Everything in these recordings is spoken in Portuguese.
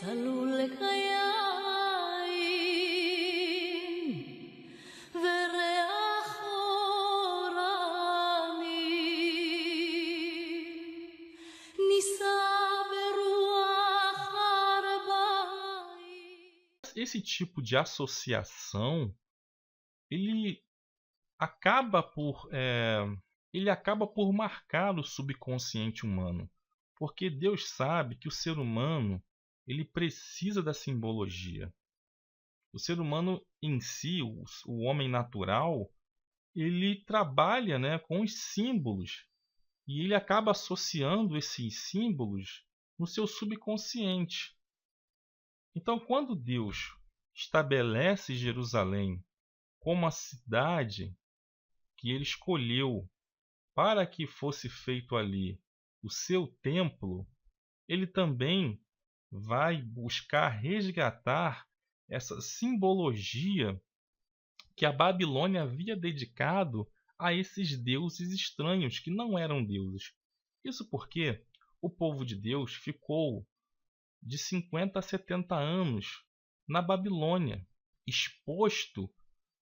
צלול לחיים וריח אורני נישא ברוח ארבעים. Esse tipo de associação, ele acaba por marcar o subconsciente humano, porque Deus sabe que o ser humano ele precisa da simbologia. O ser humano em si, o homem natural, ele trabalha, né, com os símbolos e ele acaba associando esses símbolos no seu subconsciente. Então, quando Deus estabelece Jerusalém como a cidade que ele escolheu para que fosse feito ali o seu templo, ele também vai buscar resgatar essa simbologia que a Babilônia havia dedicado a esses deuses estranhos que não eram deuses. Isso porque o povo de Deus ficou de 50 a 70 anos na Babilônia, exposto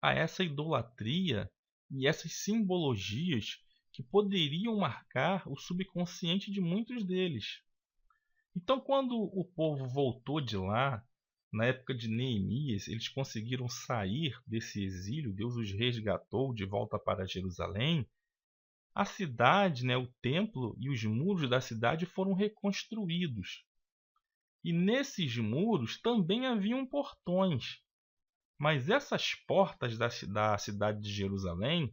a essa idolatria e essas simbologias que poderiam marcar o subconsciente de muitos deles. Então, quando o povo voltou de lá, na época de Neemias, eles conseguiram sair desse exílio, Deus os resgatou de volta para Jerusalém. A cidade, né, o templo e os muros da cidade foram reconstruídos. E nesses muros também haviam portões. Mas essas portas da cidade de Jerusalém,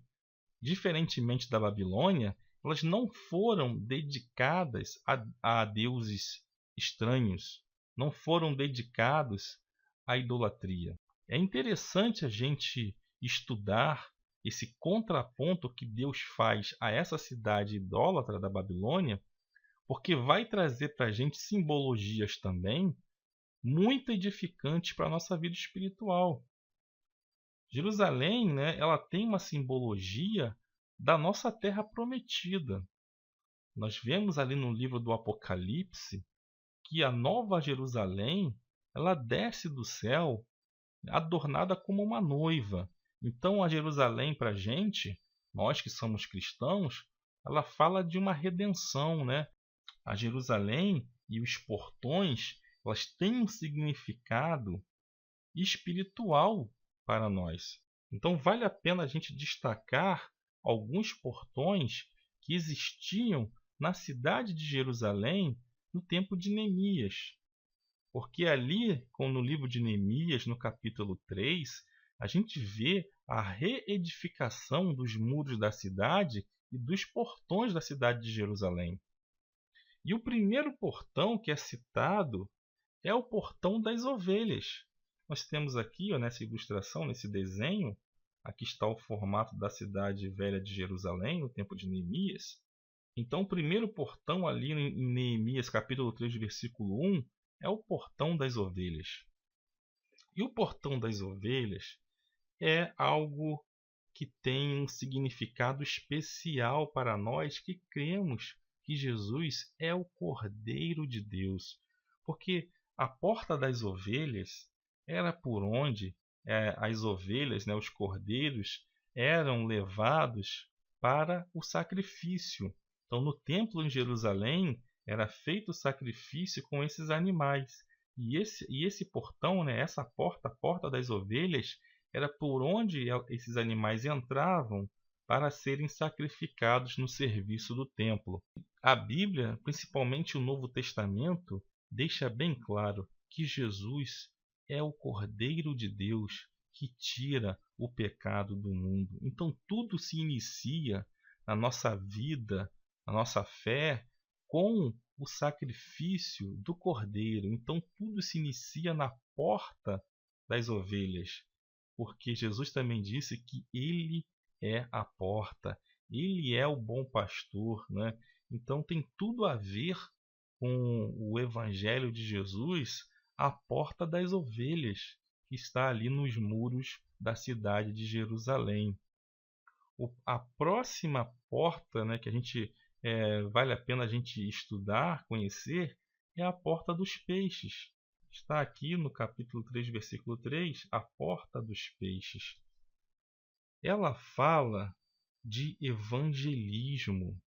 diferentemente da Babilônia, elas não foram dedicadas a deuses estranhos, não foram dedicados à idolatria. É interessante a gente estudar esse contraponto que Deus faz a essa cidade idólatra da Babilônia, porque vai trazer para a gente simbologias também muito edificantes para a nossa vida espiritual. Jerusalém, né, ela tem uma simbologia da nossa terra prometida. Nós vemos ali no livro do Apocalipse que a nova Jerusalém, ela desce do céu adornada como uma noiva. Então a Jerusalém para a gente, nós que somos cristãos, ela fala de uma redenção, né? A Jerusalém e os portões, elas têm um significado espiritual para nós. Então vale a pena a gente destacar alguns portões que existiam na cidade de Jerusalém no tempo de Neemias. Porque ali, como no livro de Neemias, no capítulo 3, a gente vê a reedificação dos muros da cidade e dos portões da cidade de Jerusalém. E o primeiro portão que é citado é o portão das ovelhas. Nós temos aqui, ó, nessa ilustração, nesse desenho, aqui está o formato da cidade velha de Jerusalém, no tempo de Neemias. Então, o primeiro portão ali em Neemias, capítulo 3, versículo 1, é o portão das ovelhas. E o portão das ovelhas é algo que tem um significado especial para nós que cremos que Jesus é o Cordeiro de Deus. Porque a porta das ovelhas era por onde as ovelhas, né, os cordeiros, eram levados para o sacrifício. Então, no templo em Jerusalém, era feito o sacrifício com esses animais. E esse portão, né, essa porta, a porta das ovelhas, era por onde esses animais entravam para serem sacrificados no serviço do templo. A Bíblia, principalmente o Novo Testamento, deixa bem claro que Jesus é o Cordeiro de Deus que tira o pecado do mundo. Então tudo se inicia na nossa vida, na nossa fé, com o sacrifício do Cordeiro. Então tudo se inicia na porta das ovelhas, porque Jesus também disse que Ele é a porta, Ele é o bom pastor, né? Então tem tudo a ver com o Evangelho de Jesus, a porta das ovelhas, que está ali nos muros da cidade de Jerusalém. A próxima porta, né, que a gente vale a pena a gente estudar, conhecer, é a porta dos peixes. está aqui no capítulo 3, versículo 3, a porta dos peixes. Ela fala de evangelismo.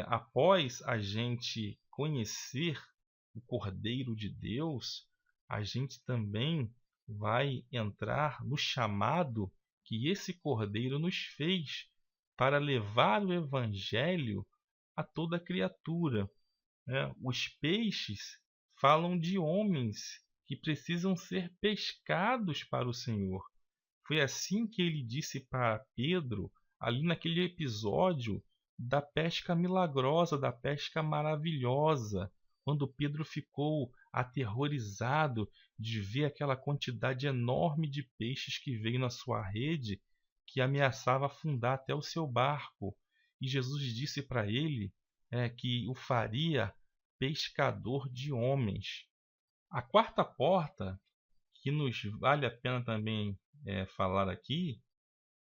Após a gente conhecer o Cordeiro de Deus, a gente também vai entrar no chamado que esse Cordeiro nos fez para levar o Evangelho a toda criatura. Os peixes falam de homens que precisam ser pescados para o Senhor. Foi assim que ele disse para Pedro, ali naquele episódio da pesca milagrosa, da pesca maravilhosa, quando Pedro ficou aterrorizado de ver aquela quantidade enorme de peixes que veio na sua rede, que ameaçava afundar até o seu barco. E Jesus disse para ele que o faria pescador de homens. A quarta porta, que nos vale a pena também falar aqui,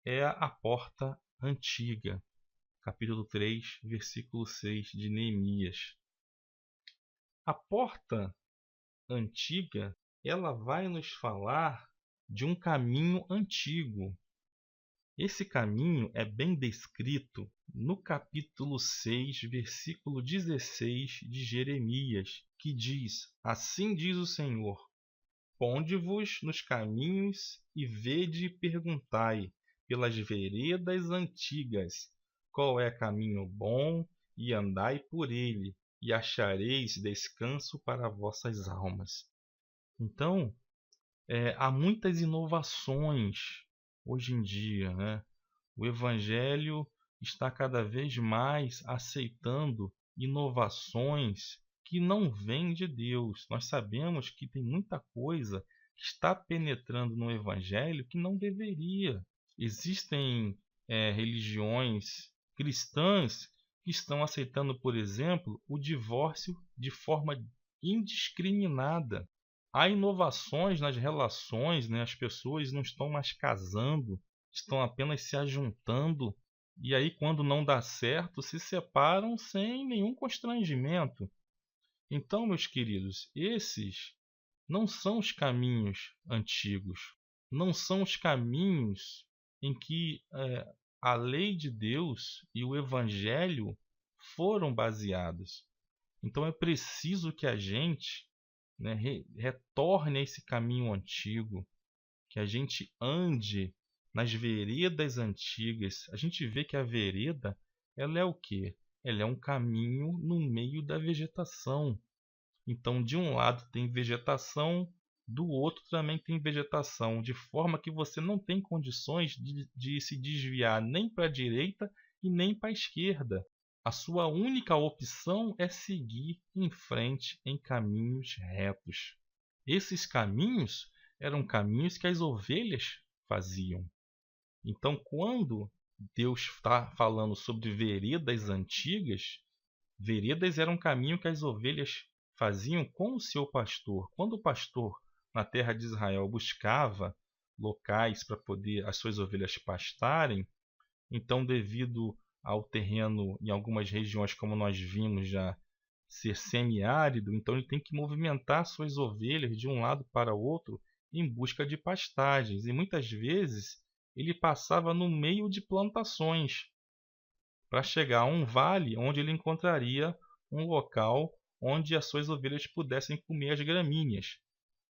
é a porta antiga. Capítulo 3, versículo 6 de Neemias. A porta antiga, ela vai nos falar de um caminho antigo. Esse caminho é bem descrito no capítulo 6, versículo 16 de Jeremias, que diz: Assim diz o Senhor, ponde-vos nos caminhos e vede e perguntai pelas veredas antigas, qual é caminho bom, e andai por ele, e achareis descanso para vossas almas. Então, há muitas inovações hoje em dia, né? O Evangelho está cada vez mais aceitando inovações que não vêm de Deus. Nós sabemos que tem muita coisa que está penetrando no Evangelho que não deveria. Existem religiões cristãs que estão aceitando, por exemplo, o divórcio de forma indiscriminada. Há inovações nas relações, né? As pessoas não estão mais casando, estão apenas se ajuntando. E aí, quando não dá certo, se separam sem nenhum constrangimento. Então, meus queridos, esses não são os caminhos antigos. Não são os caminhos em que a lei de Deus e o Evangelho foram baseados. Então, é preciso que a gente retorne a esse caminho antigo, que a gente ande nas veredas antigas. A gente vê que a vereda, ela é o quê? Ela é um caminho no meio da vegetação. Então, de um lado tem vegetação, do outro também tem vegetação, de forma que você não tem condições de se desviar nem para a direita e nem para a esquerda. A sua única opção é seguir em frente em caminhos retos. Esses caminhos eram caminhos que as ovelhas faziam. Então, quando Deus está falando sobre veredas antigas, veredas eram um caminho que as ovelhas faziam com o seu pastor. Quando o pastor na terra de Israel buscava locais para poder as suas ovelhas pastarem, então, devido ao terreno em algumas regiões, como nós vimos já, ser semiárido, então ele tem que movimentar suas ovelhas de um lado para o outro em busca de pastagens. E muitas vezes ele passava no meio de plantações para chegar a um vale onde ele encontraria um local onde as suas ovelhas pudessem comer as gramíneas.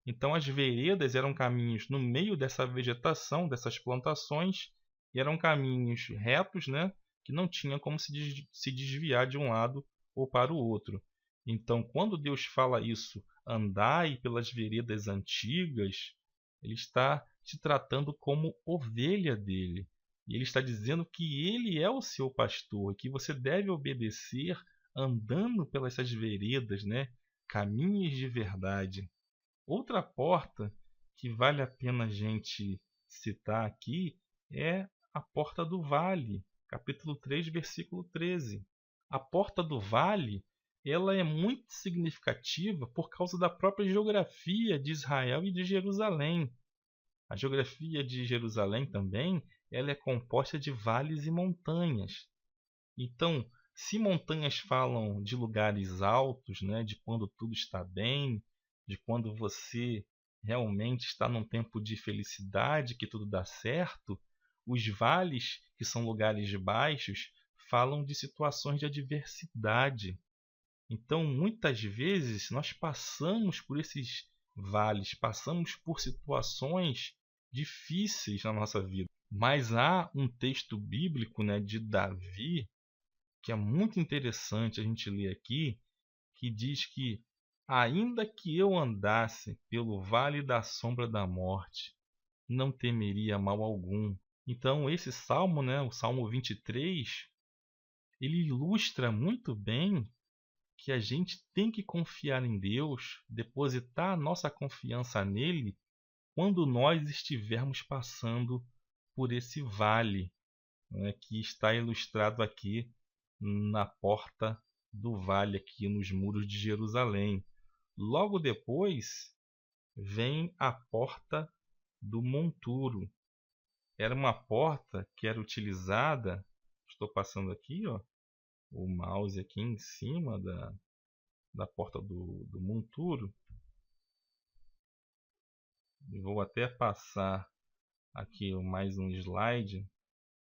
Então as veredas eram caminhos no meio dessa vegetação, dessas plantações, e eram caminhos retos, né, que não tinha como se desviar de um lado ou para o outro. Então, quando Deus fala isso, andai pelas veredas antigas, ele está te tratando como ovelha dele. E ele está dizendo que ele é o seu pastor, que você deve obedecer andando pelas essas veredas, né, caminhos de verdade. Outra porta que vale a pena a gente citar aqui é a porta do vale, capítulo 3, versículo 13. A porta do vale, ela é muito significativa por causa da própria geografia de Israel e de Jerusalém. A geografia de Jerusalém também, ela é composta de vales e montanhas. Então, se montanhas falam de lugares altos, né, de quando tudo está bem, de quando você realmente está num tempo de felicidade, que tudo dá certo, os vales, que são lugares baixos, falam de situações de adversidade. Então, muitas vezes, nós passamos por esses vales, passamos por situações difíceis na nossa vida. Mas há um texto bíblico, né, de Davi, que é muito interessante a gente ler aqui, que diz que ainda que eu andasse pelo vale da sombra da morte, não temeria mal algum. Então esse salmo, né, o Salmo 23, ele ilustra muito bem que a gente tem que confiar em Deus, depositar a nossa confiança nele quando nós estivermos passando por esse vale, né, que está ilustrado aqui na porta do vale, aqui nos muros de Jerusalém. Logo depois vem a porta do monturo. Era uma porta que era utilizada, estou passando aqui, ó, o mouse aqui em cima da porta do monturo. Vou até passar aqui mais um slide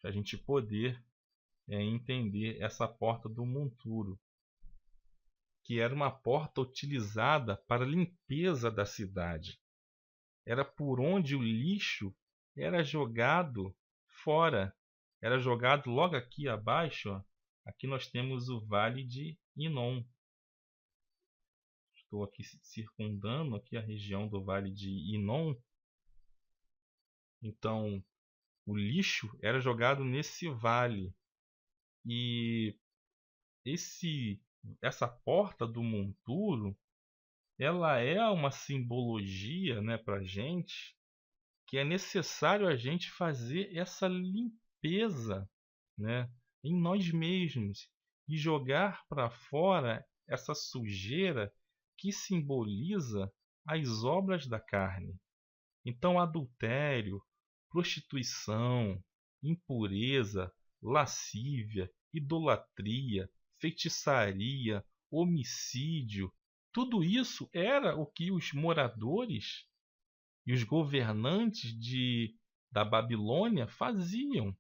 para a gente poder entender essa porta do monturo, que era uma porta utilizada para a limpeza da cidade. Era por onde o lixo era jogado fora. Era jogado logo aqui abaixo. Ó. Aqui nós temos o Vale de Inom. Estou aqui circundando aqui a região do Vale de Inom. Então, o lixo era jogado nesse vale. E essa porta do monturo, ela é uma simbologia, né, para a gente, que é necessário a gente fazer essa limpeza, né, em nós mesmos e jogar para fora essa sujeira que simboliza as obras da carne. Então, adultério, prostituição, impureza, lascívia, idolatria, feitiçaria, homicídio, tudo isso era o que os moradores e os governantes da Babilônia faziam.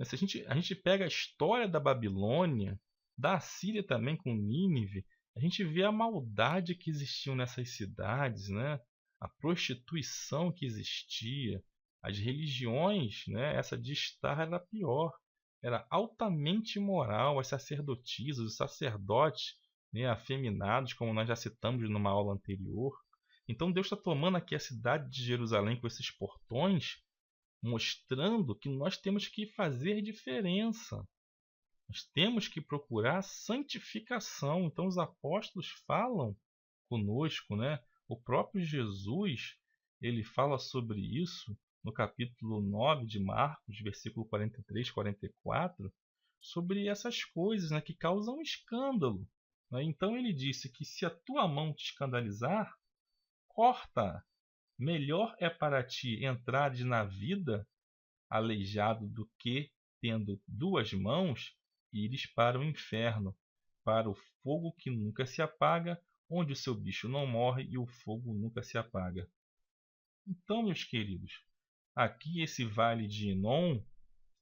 Se a gente pega a história da Babilônia, da Assíria também com Nínive, a gente vê a maldade que existia nessas cidades, né? A prostituição que existia, as religiões, né? Essa de estar era pior, era altamente imoral, as sacerdotisas, os sacerdotes, né? Afeminados, como nós já citamos numa aula anterior. Então Deus está tomando aqui a cidade de Jerusalém com esses portões, mostrando que nós temos que fazer diferença. Nós temos que procurar santificação. Então os apóstolos falam conosco, né? O próprio Jesus, ele fala sobre isso no capítulo 9 de Marcos, versículo 43, 44, sobre essas coisas, né, que causam escândalo. Né? Então ele disse que se a tua mão te escandalizar, corta. Melhor é para ti entrares na vida aleijado do que, tendo duas mãos, ires para o inferno, para o fogo que nunca se apaga, onde o seu bicho não morre e o fogo nunca se apaga. Então, meus queridos, aqui esse vale de Inom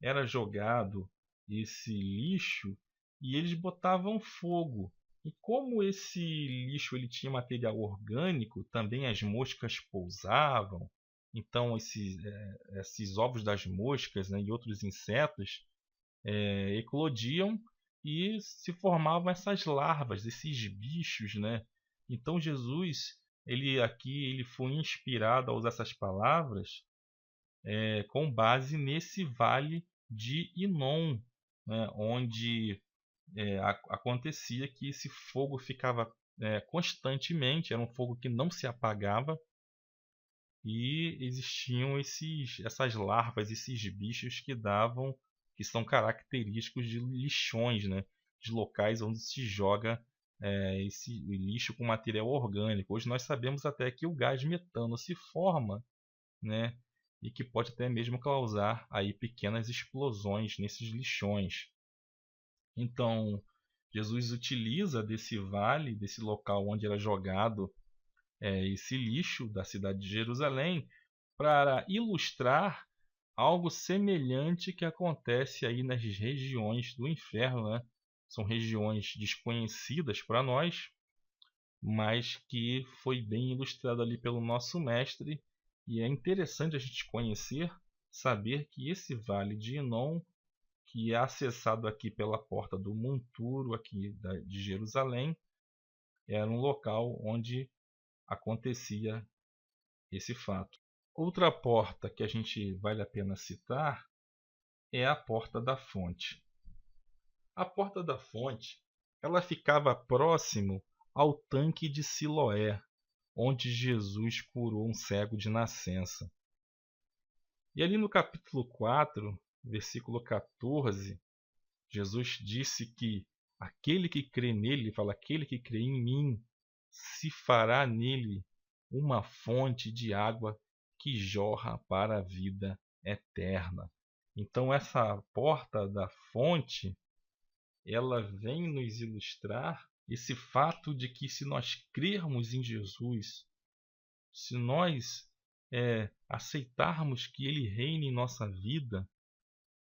era jogado esse lixo e eles botavam fogo. E como esse lixo ele tinha material orgânico, também as moscas pousavam. Então esses ovos das moscas, né, e outros insetos eclodiam e se formavam essas larvas, esses bichos, né? Então Jesus, ele foi inspirado a usar essas palavras com base nesse vale de Inom, né, onde acontecia que esse fogo ficava constantemente, era um fogo que não se apagava, e existiam essas larvas, esses bichos que são característicos de lixões, né, de locais onde se joga esse lixo com material orgânico. Hoje nós sabemos até que o gás metano se forma, né, e que pode até mesmo causar aí pequenas explosões nesses lixões. Então, Jesus utiliza desse vale, desse local onde era jogado esse lixo da cidade de Jerusalém para ilustrar algo semelhante que acontece aí nas regiões do inferno, né? São regiões desconhecidas para nós, mas que foi bem ilustrado ali pelo nosso mestre, e é interessante a gente conhecer, saber que esse vale de Inom, que é acessado aqui pela porta do monturo aqui de Jerusalém, era um local onde acontecia esse fato. Outra porta que a gente vale a pena citar é a Porta da Fonte. A Porta da Fonte, ela ficava próximo ao tanque de Siloé, onde Jesus curou um cego de nascença. E ali no capítulo 4, versículo 14, Jesus disse que aquele que crê nele, fala, aquele que crê em mim, se fará nele uma fonte de água que jorra para a vida eterna. Então essa porta da fonte, ela vem nos ilustrar esse fato de que se nós crermos em Jesus, se nós aceitarmos que Ele reine em nossa vida,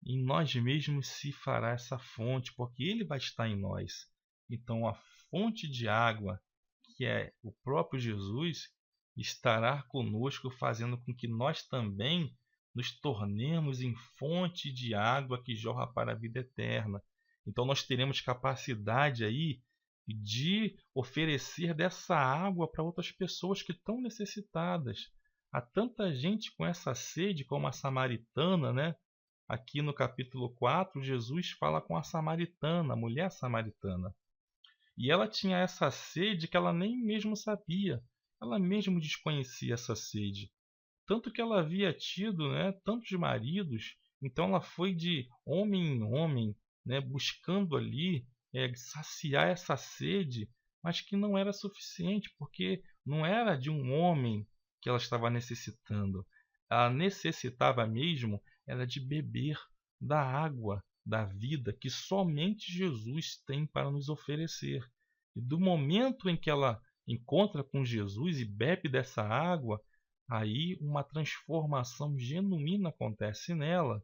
em nós mesmos se fará essa fonte, porque Ele vai estar em nós. Então a fonte de água, que é o próprio Jesus, estará conosco, fazendo com que nós também nos tornemos em fonte de água que jorra para a vida eterna. Então nós teremos capacidade aí de oferecer dessa água para outras pessoas que estão necessitadas. Há tanta gente com essa sede, como a samaritana, né? Aqui no capítulo 4, Jesus fala com a samaritana, a mulher samaritana. E ela tinha essa sede que ela nem mesmo sabia. Ela mesmo desconhecia essa sede. Tanto que ela havia tido, né, tantos maridos. Então ela foi de homem em homem, né, buscando ali saciar essa sede, mas que não era suficiente, porque não era de um homem que ela estava necessitando. Ela necessitava mesmo era de beber da água da vida que somente Jesus tem para nos oferecer. E do momento em que ela encontra com Jesus e bebe dessa água, aí uma transformação genuína acontece nela,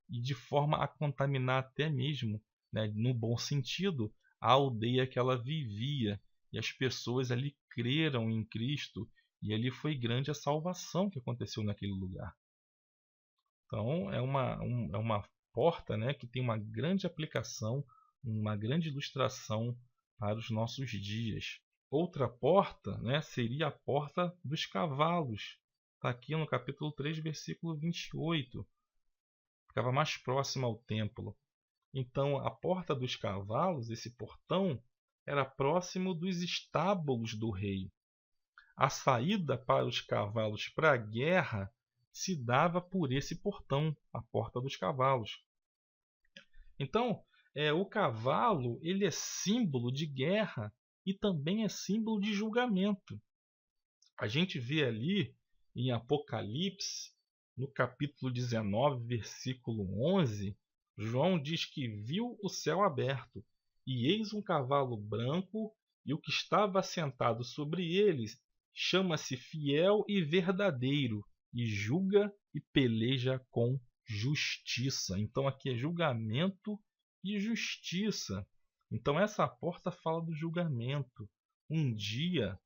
e de forma a contaminar até mesmo, né, no bom sentido, a aldeia que ela vivia. E as pessoas ali creram em Cristo, e ali foi grande a salvação que aconteceu naquele lugar. Então é uma porta, né, que tem uma grande aplicação, uma grande ilustração para os nossos dias. Outra porta, né, seria a porta dos cavalos. Está aqui no capítulo 3, versículo 28. Ficava mais próxima ao templo. Então a porta dos cavalos, esse portão, era próximo dos estábulos do rei. A saída para os cavalos para a guerra se dava por esse portão, a porta dos cavalos. Então, o cavalo ele é símbolo de guerra e também é símbolo de julgamento. A gente vê ali em Apocalipse, no capítulo 19, versículo 11, João diz que viu o céu aberto, e eis um cavalo branco, e o que estava assentado sobre eles chama-se Fiel e Verdadeiro, e julga e peleja com justiça. Então aqui é julgamento e justiça. Então essa porta fala do julgamento. Um dia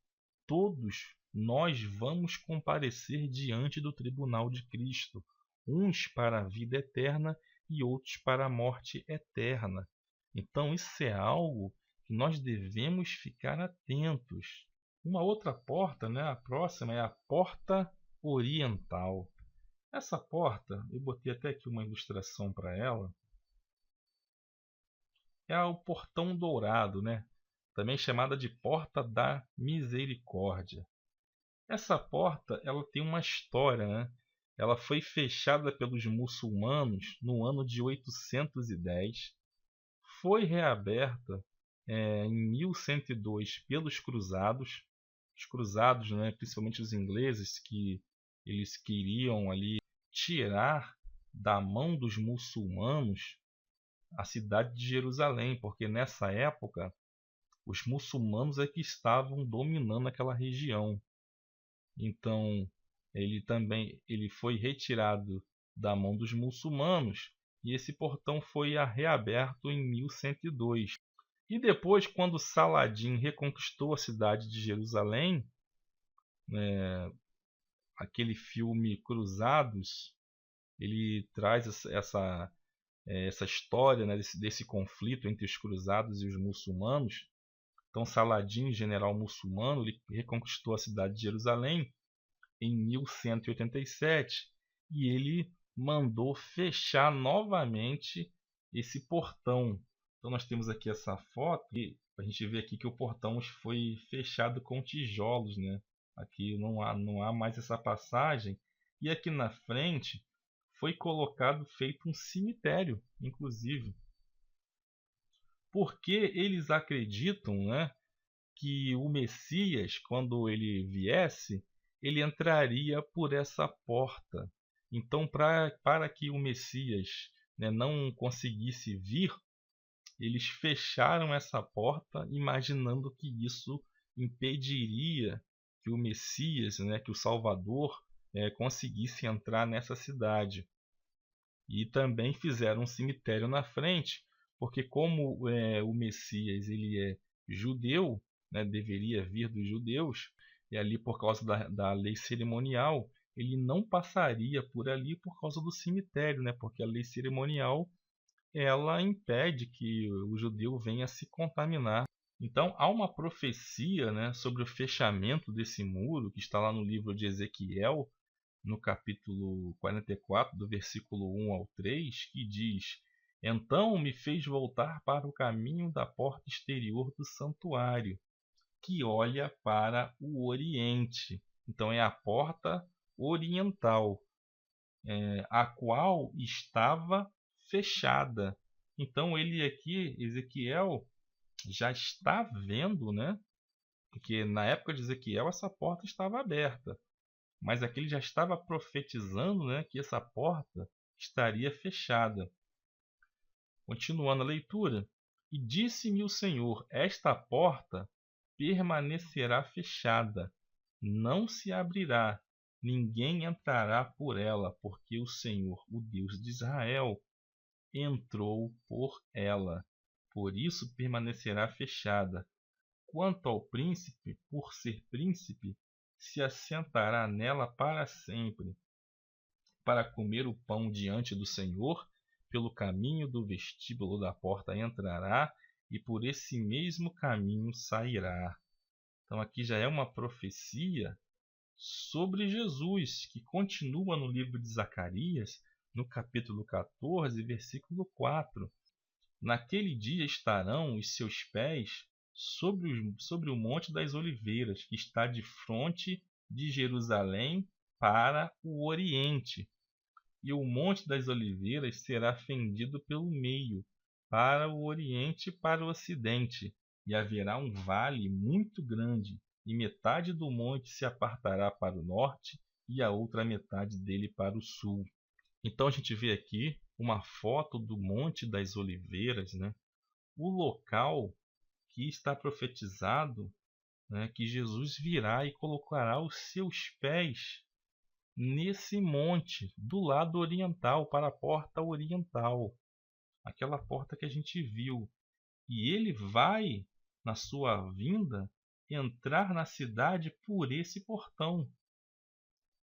todos nós vamos comparecer diante do tribunal de Cristo, uns para a vida eterna e outros para a morte eterna. Então isso é algo que nós devemos ficar atentos. Uma outra porta, né, a próxima, é a porta oriental. Essa porta, eu botei até aqui uma ilustração para ela, é o portão dourado, né? Também chamada de porta da misericórdia. Essa porta ela tem uma história, né? Ela foi fechada pelos muçulmanos no ano de 810, foi reaberta em 1102 pelos cruzados. Os cruzados, né, principalmente os ingleses, que eles queriam ali tirar da mão dos muçulmanos a cidade de Jerusalém, porque nessa época os muçulmanos é que estavam dominando aquela região. Então, ele foi retirado da mão dos muçulmanos e esse portão foi reaberto em 1102. E depois, quando Saladin reconquistou a cidade de Jerusalém, aquele filme Cruzados, ele traz essa história, né, desse conflito entre os cruzados e os muçulmanos. Então, Saladin, general muçulmano, ele reconquistou a cidade de Jerusalém em 1187 e ele mandou fechar novamente esse portão. Então, nós temos aqui essa foto e a gente vê aqui que o portão foi fechado com tijolos, né? Aqui não há mais essa passagem. E aqui na frente foi feito um cemitério, inclusive. Porque eles acreditam, né, que o Messias, quando ele viesse, ele entraria por essa porta. Então, para que o Messias, né, não conseguisse vir, eles fecharam essa porta, imaginando que isso impediria que o Messias, né, que o Salvador, conseguisse entrar nessa cidade. E também fizeram um cemitério na frente, porque como o Messias ele é judeu, né, deveria vir dos judeus, e ali por causa da lei cerimonial, ele não passaria por ali por causa do cemitério, né, porque a lei cerimonial ela impede que o judeu venha se contaminar. Então há uma profecia, né, sobre o fechamento desse muro que está lá no livro de Ezequiel, no capítulo 44, do versículo 1 ao 3, que diz: Então me fez voltar para o caminho da porta exterior do santuário, que olha para o oriente. Então é a porta oriental, a qual estava fechada. Então ele aqui, Ezequiel, já está vendo, né? Porque na época de Ezequiel essa porta estava aberta. Mas aqui ele já estava profetizando, né, que essa porta estaria fechada. Continuando a leitura. E disse-me o Senhor: Esta porta permanecerá fechada, não se abrirá, ninguém entrará por ela, porque o Senhor, o Deus de Israel, entrou por ela. Por isso permanecerá fechada. Quanto ao príncipe, por ser príncipe, se assentará nela para sempre, para comer o pão diante do Senhor, pelo caminho do vestíbulo da porta entrará, e por esse mesmo caminho sairá. Então aqui já é uma profecia sobre Jesus, que continua no livro de Zacarias, no capítulo 14, versículo 4. Naquele dia estarão os seus pés sobre o Monte das Oliveiras, que está de fronte de Jerusalém para o oriente. E o Monte das Oliveiras será fendido pelo meio, para o oriente e para o ocidente, e haverá um vale muito grande, e metade do monte se apartará para o norte, e a outra metade dele para o sul. Então a gente vê aqui uma foto do Monte das Oliveiras, né? O local que está profetizado, né, que Jesus virá e colocará os seus pés nesse monte, do lado oriental, para a porta oriental, aquela porta que a gente viu. E ele vai, na sua vinda, entrar na cidade por esse portão.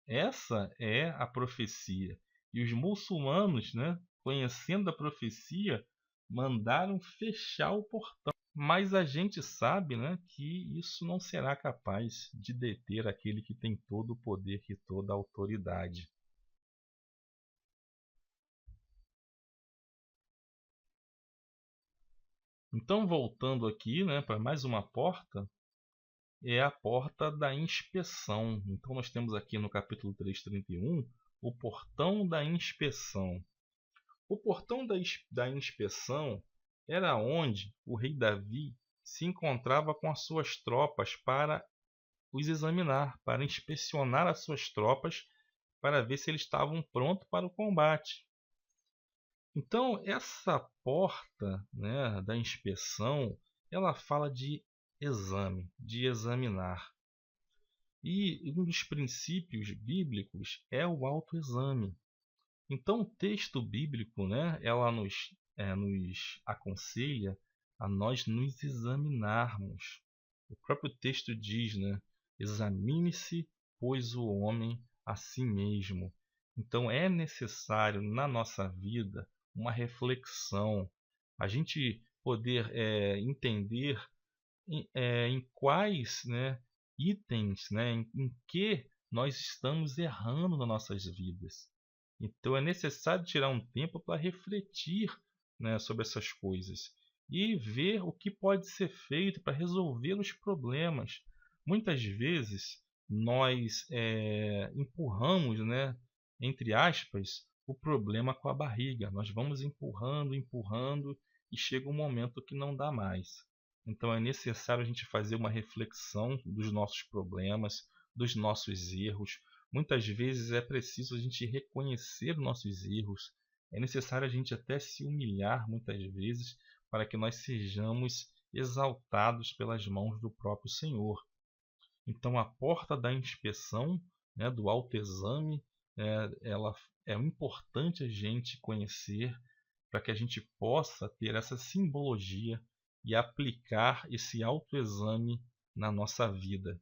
Essa é a profecia. E os muçulmanos, né, conhecendo a profecia, mandaram fechar o portão. Mas a gente sabe, né, que isso não será capaz de deter aquele que tem todo o poder e toda a autoridade. Então, voltando aqui, né, para mais uma porta, é a porta da inspeção. Então, nós temos aqui no capítulo 3:31 o portão da inspeção. O portão da inspeção era onde o rei Davi se encontrava com as suas tropas para os examinar, para inspecionar as suas tropas, para ver se eles estavam prontos para o combate. Então, essa porta, né, da inspeção, ela fala de exame, de examinar. E um dos princípios bíblicos é o autoexame. Então, o texto bíblico, né, ela nos aconselha a nós nos examinarmos. O próprio texto diz, né, examine-se, pois, o homem a si mesmo. Então, é necessário na nossa vida uma reflexão, a gente poder entender em quais, né, itens, né, em que nós estamos errando nas nossas vidas. Então é necessário tirar um tempo para refletir, né, sobre essas coisas e ver o que pode ser feito para resolver os problemas. Muitas vezes nós empurramos, né, entre aspas, o problema com a barriga. Nós vamos empurrando, empurrando e chega um momento que não dá mais. Então é necessário a gente fazer uma reflexão dos nossos problemas, dos nossos erros. Muitas vezes é preciso a gente reconhecer nossos erros. É necessário a gente até se humilhar muitas vezes para que nós sejamos exaltados pelas mãos do próprio Senhor. Então a porta da inspeção, né, do autoexame, ela é importante a gente conhecer para que a gente possa ter essa simbologia e aplicar esse autoexame na nossa vida.